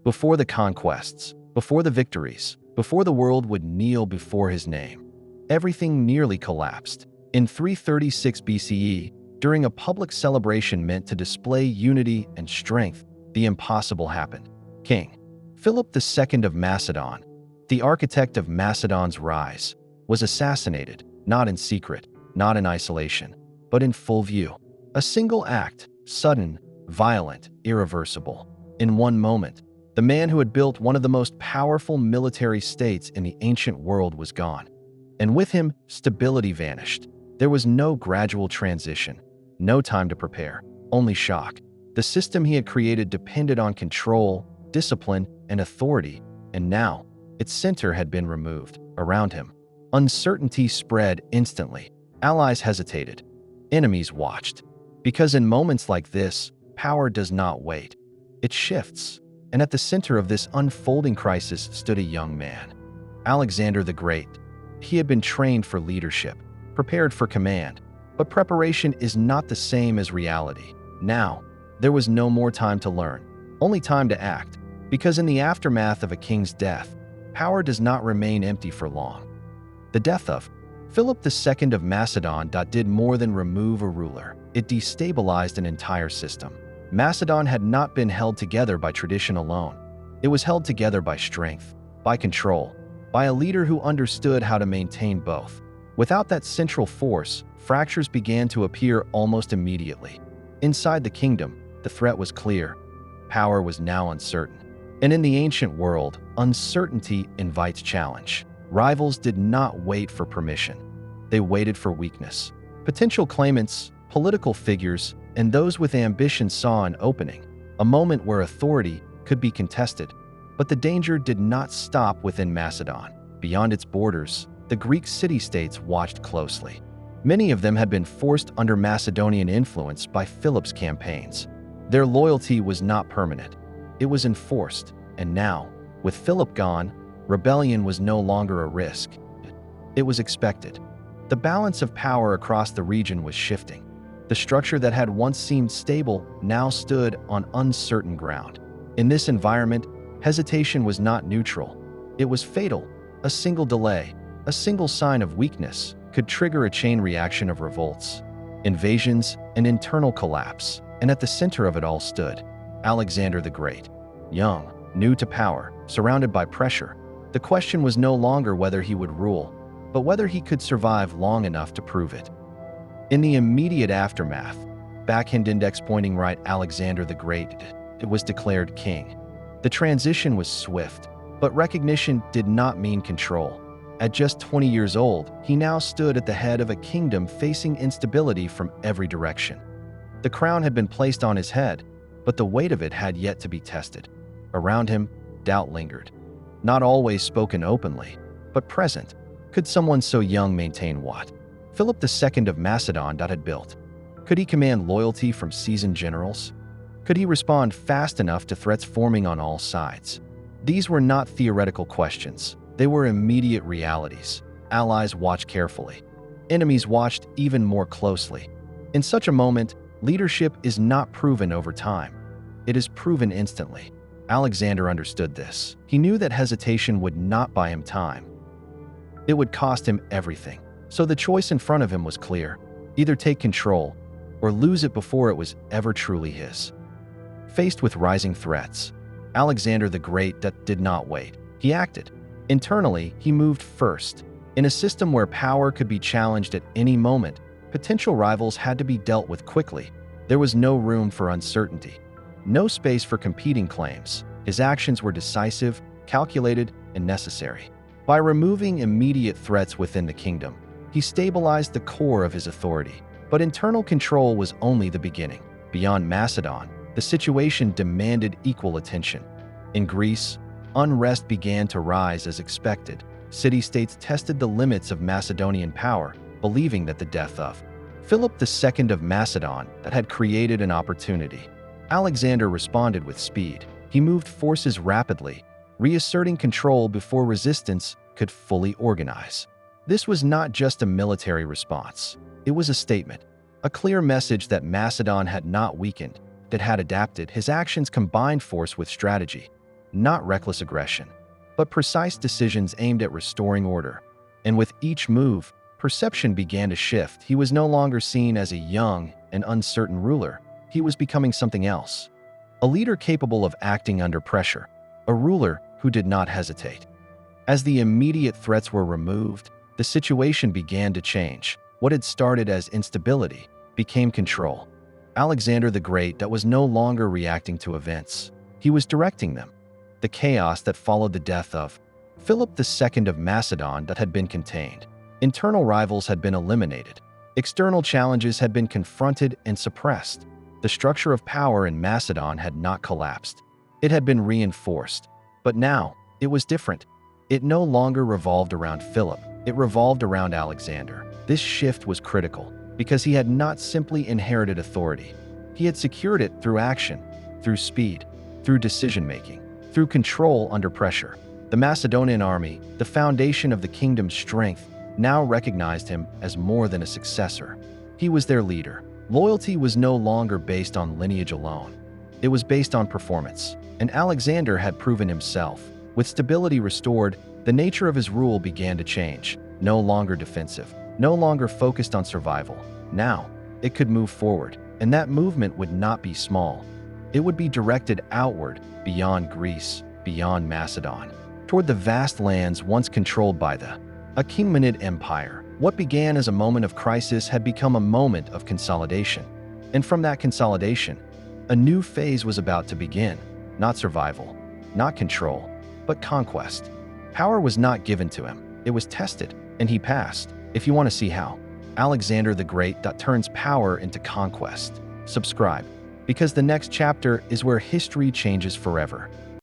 before the conquests, before the victories, before the world would kneel before his name. Everything nearly collapsed. In 336 BCE, during a public celebration meant to display unity and strength, the impossible happened. King Philip II of Macedon, the architect of Macedon's rise, was assassinated, not in secret, not in isolation, but in full view. A single act, sudden, violent, irreversible. In one moment, the man who had built one of the most powerful military states in the ancient world was gone. And with him, stability vanished. There was no gradual transition, no time to prepare, only shock. The system he had created depended on control, discipline, and authority, and now, its center had been removed. Around him, uncertainty spread instantly. Allies hesitated. Enemies watched. Because in moments like this, power does not wait. It shifts. And at the center of this unfolding crisis stood a young man, Alexander the Great. He had been trained for leadership, prepared for command, but preparation is not the same as reality. Now, there was no more time to learn, only time to act, because in the aftermath of a king's death, power does not remain empty for long. The death of Philip II of Macedon did more than remove a ruler. It destabilized an entire system. Macedon had not been held together by tradition alone. It was held together by strength, by control, by a leader who understood how to maintain both. Without that central force, fractures began to appear almost immediately. Inside the kingdom, the threat was clear. Power was now uncertain. And in the ancient world, uncertainty invites challenge. Rivals did not wait for permission. They waited for weakness. Potential claimants, political figures, and those with ambition saw an opening, a moment where authority could be contested. But the danger did not stop within Macedon. Beyond its borders, the Greek city-states watched closely. Many of them had been forced under Macedonian influence by Philip's campaigns. Their loyalty was not permanent. It was enforced, and now, with Philip gone, rebellion was no longer a risk. It was expected. The balance of power across the region was shifting. The structure that had once seemed stable now stood on uncertain ground. In this environment, hesitation was not neutral. It was fatal. A single delay, a single sign of weakness, could trigger a chain reaction of revolts, invasions, and internal collapse. And at the center of it all stood Alexander the Great. Young, new to power, surrounded by pressure. The question was no longer whether he would rule, but whether he could survive long enough to prove it. In the immediate aftermath, backhand index pointing right, Alexander the Great was declared king. The transition was swift, but recognition did not mean control. At just 20 years old, he now stood at the head of a kingdom facing instability from every direction. The crown had been placed on his head, but the weight of it had yet to be tested. Around him, doubt lingered. Not always spoken openly, but present. Could someone so young maintain what Philip II of Macedon had built? Could he command loyalty from seasoned generals? Could he respond fast enough to threats forming on all sides? These were not theoretical questions. They were immediate realities. Allies watched carefully. Enemies watched even more closely. In such a moment, leadership is not proven over time. It is proven instantly. Alexander understood this. He knew that hesitation would not buy him time. It would cost him everything. So the choice in front of him was clear. Either take control or lose it before it was ever truly his. Faced with rising threats, Alexander the Great did not wait. He acted. Internally, he moved first. In a system where power could be challenged at any moment, potential rivals had to be dealt with quickly. There was no room for uncertainty, no space for competing claims. His actions were decisive, calculated, and necessary. By removing immediate threats within the kingdom, he stabilized the core of his authority. But internal control was only the beginning. Beyond Macedon, the situation demanded equal attention. In Greece, unrest began to rise as expected. City-states tested the limits of Macedonian power, believing that the death of Philip II of Macedon had created an opportunity. Alexander responded with speed. He moved forces rapidly, reasserting control before resistance could fully organize. This was not just a military response. It was a statement, a clear message that Macedon had not weakened, that had adapted. His actions combined force with strategy. not reckless aggression, but precise decisions aimed at restoring order. And with each move, perception began to shift. He was no longer seen as a young and uncertain ruler. He was becoming something else. A leader capable of acting under pressure, a ruler who did not hesitate. As the immediate threats were removed, the situation began to change. What had started as instability became control. Alexander the Great that was no longer reacting to events. He was directing them. The chaos that followed the death of Philip II of Macedon that had been contained. Internal rivals had been eliminated. External challenges had been confronted and suppressed. The structure of power in Macedon had not collapsed. It had been reinforced. But now, it was different. It no longer revolved around Philip. It revolved around Alexander. This shift was critical because he had not simply inherited authority. He had secured it through action, through speed, through decision-making, through control under pressure. The Macedonian army, the foundation of the kingdom's strength, now recognized him as more than a successor. He was their leader. Loyalty was no longer based on lineage alone. It was based on performance, and Alexander had proven himself. With stability restored, the nature of his rule began to change. No longer defensive, no longer focused on survival. Now, it could move forward, and that movement would not be small. It would be directed outward, beyond Greece, beyond Macedon, toward the vast lands once controlled by the Achaemenid Empire. What began as a moment of crisis had become a moment of consolidation. And from that consolidation, a new phase was about to begin. Not survival, not control, but conquest. Power was not given to him. It was tested, and he passed. If you want to see how Alexander the Great turns power into conquest, subscribe, because the next chapter is where history changes forever.